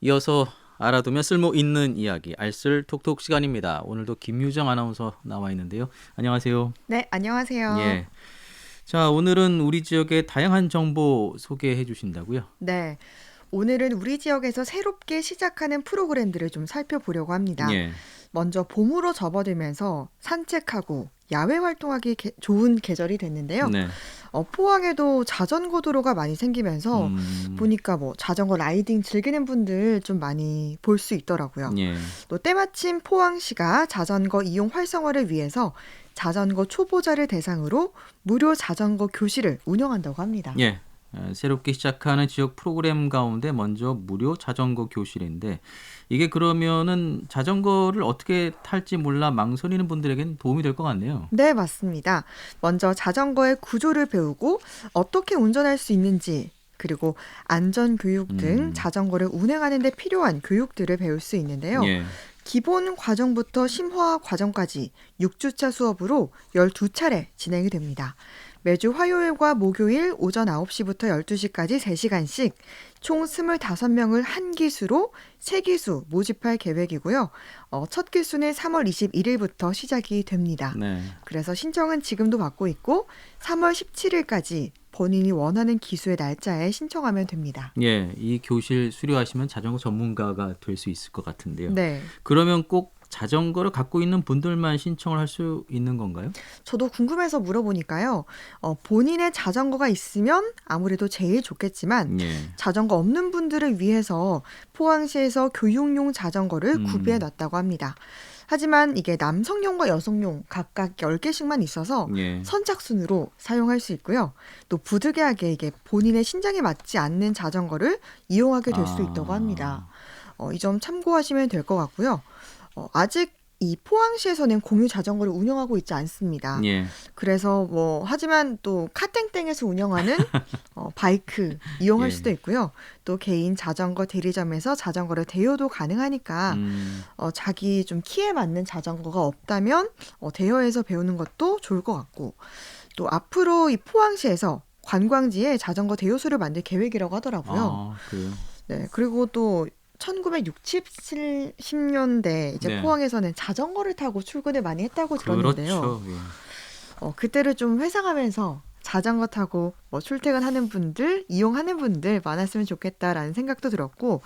이어서 알아두면 쓸모 있는 이야기 알쓸톡톡 시간입니다. 오늘도 김유정 아나운서 나와 있는데요. 안녕하세요. 네, 안녕하세요. 예. 자, 오늘은 우리 지역의 다양한 정보 소개해 주신다고요? 네, 오늘은 우리 지역에서 새롭게 시작하는 프로그램들을 좀 살펴보려고 합니다. 예. 먼저 봄으로 접어들면서 산책하고 야외 활동하기 좋은 계절이 됐는데요. 네. 포항에도 자전거 도로가 많이 생기면서 보니까 뭐 자전거 라이딩 즐기는 분들 좀 많이 볼 수 있더라고요. 예. 또 때마침 포항시가 자전거 이용 활성화를 위해서 자전거 초보자를 대상으로 무료 자전거 교실을 운영한다고 합니다. 예. 새롭게 시작하는 지역 프로그램 가운데 먼저 무료 자전거 교실인데 이게 그러면은 자전거를 어떻게 탈지 몰라 망설이는 분들에겐 도움이 될 것 같네요. 네, 맞습니다. 먼저 자전거의 구조를 배우고 어떻게 운전할 수 있는지, 그리고 안전 교육 등 자전거를 운행하는 데 필요한 교육들을 배울 수 있는데요. 예. 기본 과정부터 심화 과정까지 6주차 수업으로 12차례 진행이 됩니다. 매주 화요일과 목요일 오전 9시부터 12시까지 3시간씩 총 25명을 한 기수로 3기수 모집할 계획이고요. 첫 기수는 3월 21일부터 시작이 됩니다. 네. 그래서 신청은 지금도 받고 있고 3월 17일까지 본인이 원하는 기수의 날짜에 신청하면 됩니다. 예. 이 교실 수료하시면 자전거 전문가가 될 수 있을 것 같은데요. 네, 그러면 꼭 자전거를 갖고 있는 분들만 신청을 할 수 있는 건가요? 저도 궁금해서 물어보니까요. 본인의 자전거가 있으면 아무래도 제일 좋겠지만 예. 자전거 없는 분들을 위해서 포항시에서 교육용 자전거를 구비해 놨다고 합니다. 하지만 이게 남성용과 여성용 각각 10개씩만 있어서 예. 선착순으로 사용할 수 있고요. 또 부득이하게 이게 본인의 신장에 맞지 않는 자전거를 이용하게 될 수 있다고 합니다. 이 점 참고하시면 될 것 같고요. 아직 이 포항시에서는 공유 자전거를 운영하고 있지 않습니다. 예. 그래서 하지만 또 카땡땡에서 운영하는 바이크 이용할 예. 수도 있고요. 또 개인 자전거 대리점에서 자전거를 대여도 가능하니까 자기 좀 키에 맞는 자전거가 없다면 대여해서 배우는 것도 좋을 것 같고, 또 앞으로 이 포항시에서 관광지에 자전거 대여소를 만들 계획이라고 하더라고요. 그래요? 네, 그리고 또 1960, 70년대 이제 네. 포항에서는 자전거를 타고 출근을 많이 했다고 들었는데요. 그렇죠. 예. 그때를 좀 회상하면서 자전거 타고 출퇴근하는 분들, 이용하는 분들 많았으면 좋겠다라는 생각도 들었고,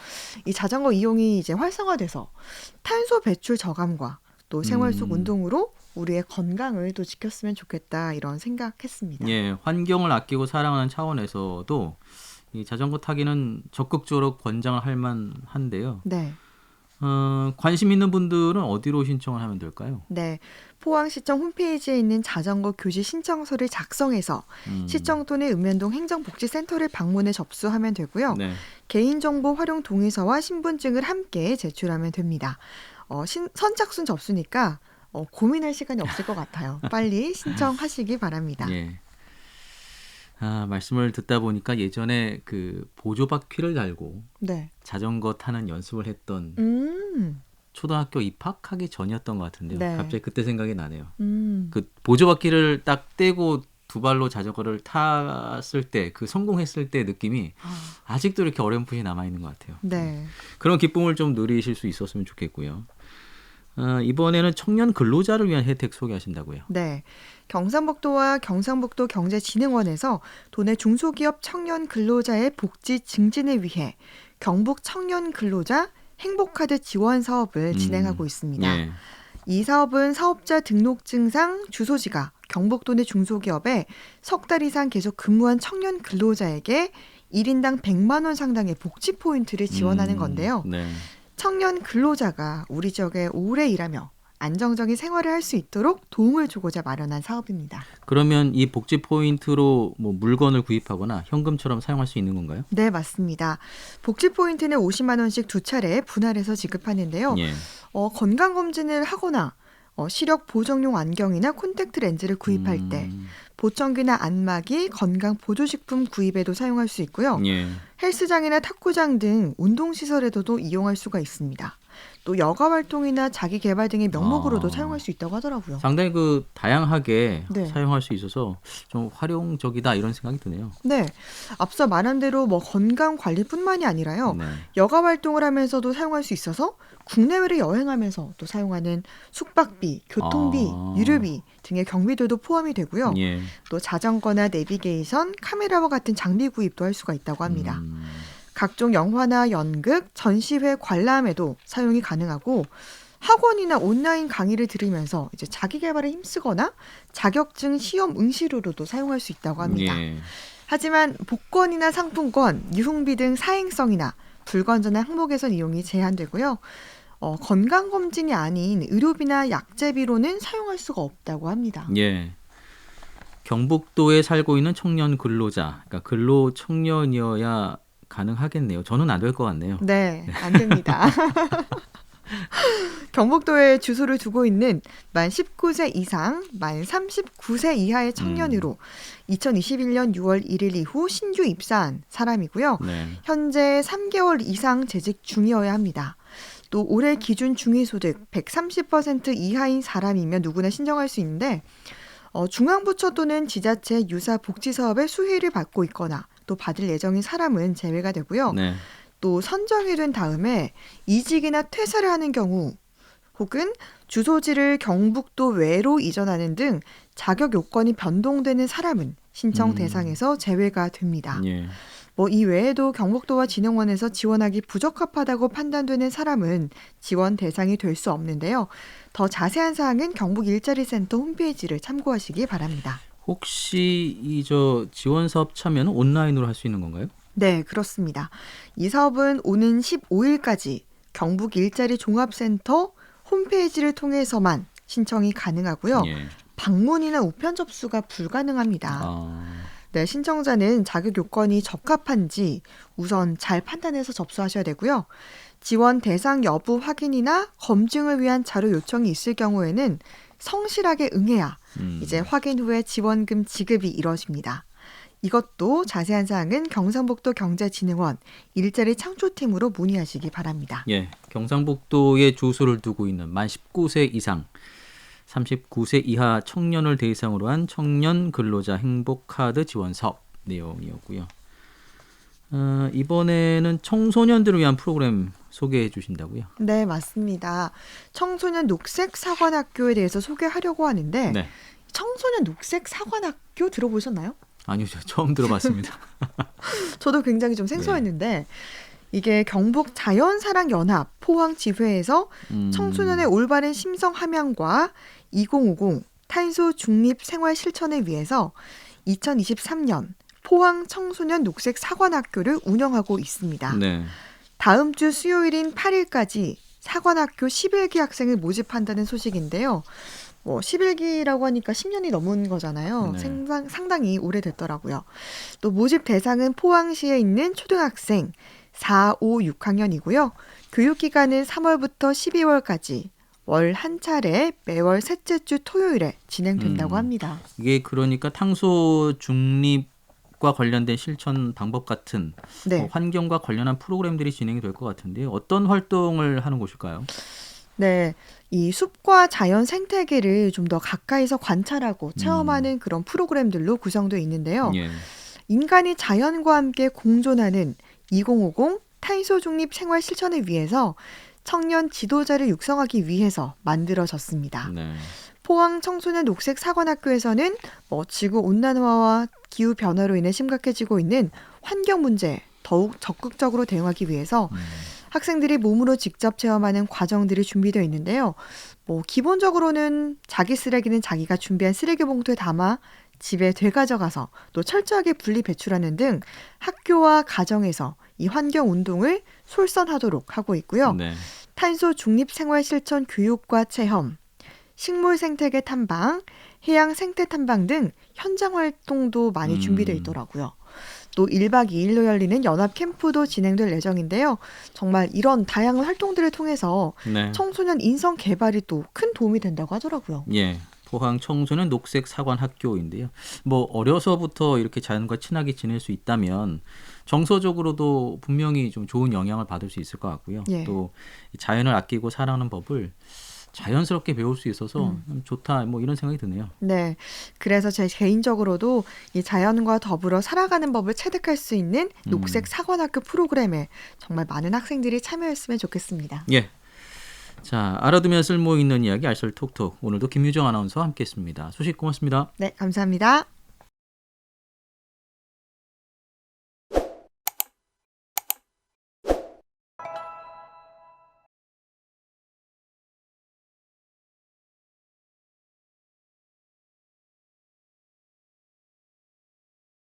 이 자전거 이용이 이제 활성화돼서 탄소 배출 저감과 또 생활 속 운동으로 우리의 건강을 또 지켰으면 좋겠다 이런 생각했습니다. 예, 환경을 아끼고 사랑하는 차원에서도 이 자전거 타기는 적극적으로 권장을 할 만한데요. 네. 관심 있는 분들은 어디로 신청을 하면 될까요? 네, 포항시청 홈페이지에 있는 자전거 교실 신청서를 작성해서 시청 또는 읍면동 행정복지센터를 방문해 접수하면 되고요. 네. 개인정보 활용 동의서와 신분증을 함께 제출하면 됩니다. 선착순 접수니까 고민할 시간이 없을 것 같아요. 빨리 신청하시기 바랍니다. 예. 말씀을 듣다 보니까 예전에 그 보조바퀴를 달고 네. 자전거 타는 연습을 했던 초등학교 입학하기 전이었던 것 같은데요. 네. 갑자기 그때 생각이 나네요. 음. 그 보조바퀴를 딱 떼고 두 발로 자전거를 탔을 때 그 성공했을 때 느낌이 아직도 이렇게 어렴풋이 남아있는 것 같아요. 네. 그런 기쁨을 좀 누리실 수 있었으면 좋겠고요. 이번에는 청년 근로자를 위한 혜택 소개하신다고요. 네. 경상북도와 경상북도 경제진흥원에서 도내 중소기업 청년 근로자의 복지 증진을 위해 경북 청년 근로자 행복카드 지원 사업을 진행하고 있습니다. 예. 이 사업은 사업자 등록증상 주소지가 경북도 내 중소기업에 석 달 이상 계속 근무한 청년 근로자에게 1인당 100만 원 상당의 복지 포인트를 지원하는 건데요. 네. 청년 근로자가 우리 지역에 오래 일하며 안정적인 생활을 할 수 있도록 도움을 주고자 마련한 사업입니다. 그러면 이 복지 포인트로 뭐 물건을 구입하거나 현금처럼 사용할 수 있는 건가요? 네, 맞습니다. 복지 포인트는 50만 원씩 두 차례 분할해서 지급하는데요. 예. 건강검진을 하거나 시력 보정용 안경이나 콘택트 렌즈를 구입할 때, 보청기나 안마기, 건강 보조식품 구입에도 사용할 수 있고요. 예. 헬스장이나 탁구장 등 운동시설에도 이용할 수가 있습니다. 또 여가 활동이나 자기 개발 등의 명목으로도 아. 사용할 수 있다고 하더라고요. 상당히 그 다양하게 네. 사용할 수 있어서 좀 활용적이다 이런 생각이 드네요. 네, 앞서 말한 대로 뭐 건강 관리뿐만이 아니라요. 네. 여가 활동을 하면서도 사용할 수 있어서 국내외를 여행하면서 또 사용하는 숙박비, 교통비, 아. 유류비 등의 경비들도 포함이 되고요. 예. 또 자전거나 내비게이션, 카메라와 같은 장비 구입도 할 수가 있다고 합니다. 각종 영화나 연극, 전시회 관람에도 사용이 가능하고 학원이나 온라인 강의를 들으면서 이제 자기 개발에 힘쓰거나 자격증 시험 응시료로도 사용할 수 있다고 합니다. 예. 하지만 복권이나 상품권, 유흥비 등 사행성이나 불건전한 항목에선 이용이 제한되고요. 건강검진이 아닌 의료비나 약제비로는 사용할 수가 없다고 합니다. 예. 경북도에 살고 있는 청년 근로자, 그러니까 근로 청년이어야 가능하겠네요. 저는 안 될 것 같네요. 네, 안 됩니다. 경북도에 주소를 두고 있는 만 19세 이상, 만 39세 이하의 청년으로 2021년 6월 1일 이후 신규 입사한 사람이고요. 네. 현재 3개월 이상 재직 중이어야 합니다. 또 올해 기준 중위소득 130% 이하인 사람이면 누구나 신청할 수 있는데 중앙부처 또는 지자체 유사 복지사업의 수혜를 받고 있거나 또 받을 예정인 사람은 제외가 되고요. 네. 또 선정이 된 다음에 이직이나 퇴사를 하는 경우 혹은 주소지를 경북도 외로 이전하는 등 자격 요건이 변동되는 사람은 신청 대상에서 제외가 됩니다. 예. 이 외에도 경북도와 진흥원에서 지원하기 부적합하다고 판단되는 사람은 지원 대상이 될 수 없는데요. 더 자세한 사항은 경북 일자리센터 홈페이지를 참고하시기 바랍니다. 혹시 이 지원 사업 참여는 온라인으로 할 수 있는 건가요? 네, 그렇습니다. 이 사업은 오는 15일까지 경북 일자리 종합센터 홈페이지를 통해서만 신청이 가능하고요. 예. 방문이나 우편 접수가 불가능합니다. 네, 신청자는 자격 요건이 적합한지 우선 잘 판단해서 접수하셔야 되고요. 지원 대상 여부 확인이나 검증을 위한 자료 요청이 있을 경우에는 성실하게 응해야 이제 확인 후에 지원금 지급이 이뤄집니다. 이것도 자세한 사항은 경상북도 경제진흥원 일자리 창조팀으로 문의하시기 바랍니다. 예, 경상북도에 주소를 두고 있는 만 19세 이상, 39세 이하 청년을 대상으로 한 청년 근로자 행복카드 지원 사업 내용이었고요. 이번에는 청소년들을 위한 프로그램 소개해 주신다고요? 네, 맞습니다. 청소년 녹색 사관학교에 대해서 소개하려고 하는데 네. 청소년 녹색 사관학교 들어보셨나요? 아니요, 저 처음 들어봤습니다. 저도 굉장히 좀 생소했는데 이게 경북 자연사랑연합 포항지회에서 청소년의 올바른 심성 함양과 2050 탄소 중립 생활 실천을 위해서 2023년 포항 청소년 녹색 사관학교를 운영하고 있습니다. 네. 다음 주 수요일인 8일까지 사관학교 11기 학생을 모집한다는 소식인데요. 11기라고 하니까 10년이 넘은 거잖아요. 네. 상당히 오래됐더라고요. 또 모집 대상은 포항시에 있는 초등학생 4, 5, 6학년이고요. 교육기간은 3월부터 12월까지 월 한 차례 매월 셋째 주 토요일에 진행된다고 합니다. 이게 그러니까 탄소 중립과 관련된 실천 방법 같은 네. 환경과 관련한 프로그램들이 진행이 될 것 같은데요. 어떤 활동을 하는 곳일까요? 네, 이 숲과 자연 생태계를 좀 더 가까이서 관찰하고 체험하는 그런 프로그램들로 구성되어 있는데요. 예. 인간이 자연과 함께 공존하는 2050 탄소 중립 생활 실천을 위해서 청년 지도자를 육성하기 위해서 만들어졌습니다. 네. 포항 청소년 녹색 사관학교에서는 지구 온난화와 기후 변화로 인해 심각해지고 있는 환경 문제에 더욱 적극적으로 대응하기 위해서 학생들이 몸으로 직접 체험하는 과정들이 준비되어 있는데요. 기본적으로는 자기 쓰레기는 자기가 준비한 쓰레기 봉투에 담아 집에 되가져가서 또 철저하게 분리 배출하는 등 학교와 가정에서 이 환경 운동을 솔선하도록 하고 있고요. 네. 탄소 중립 생활 실천 교육과 체험, 식물 생태계 탐방, 해양 생태 탐방 등 현장 활동도 많이 준비되어 있더라고요. 또 1박 2일로 열리는 연합 캠프도 진행될 예정인데요. 정말 이런 다양한 활동들을 통해서 네. 청소년 인성 개발이 또 큰 도움이 된다고 하더라고요. 예. 포항 청소년 녹색 사관 학교인데요. 뭐 어려서부터 이렇게 자연과 친하게 지낼 수 있다면 정서적으로도 분명히 좀 좋은 영향을 받을 수 있을 것 같고요. 예. 또 자연을 아끼고 사랑하는 법을 자연스럽게 배울 수 있어서 좋다 뭐 이런 생각이 드네요. 네. 그래서 제 개인적으로도 이 자연과 더불어 살아가는 법을 체득할 수 있는 녹색 사관학교 프로그램에 정말 많은 학생들이 참여했으면 좋겠습니다. 예. 자, 알아두면 쓸모 있는 이야기 알쓸 톡톡. 오늘도 김유정 아나운서와 함께했습니다. 소식 고맙습니다. 네, 감사합니다.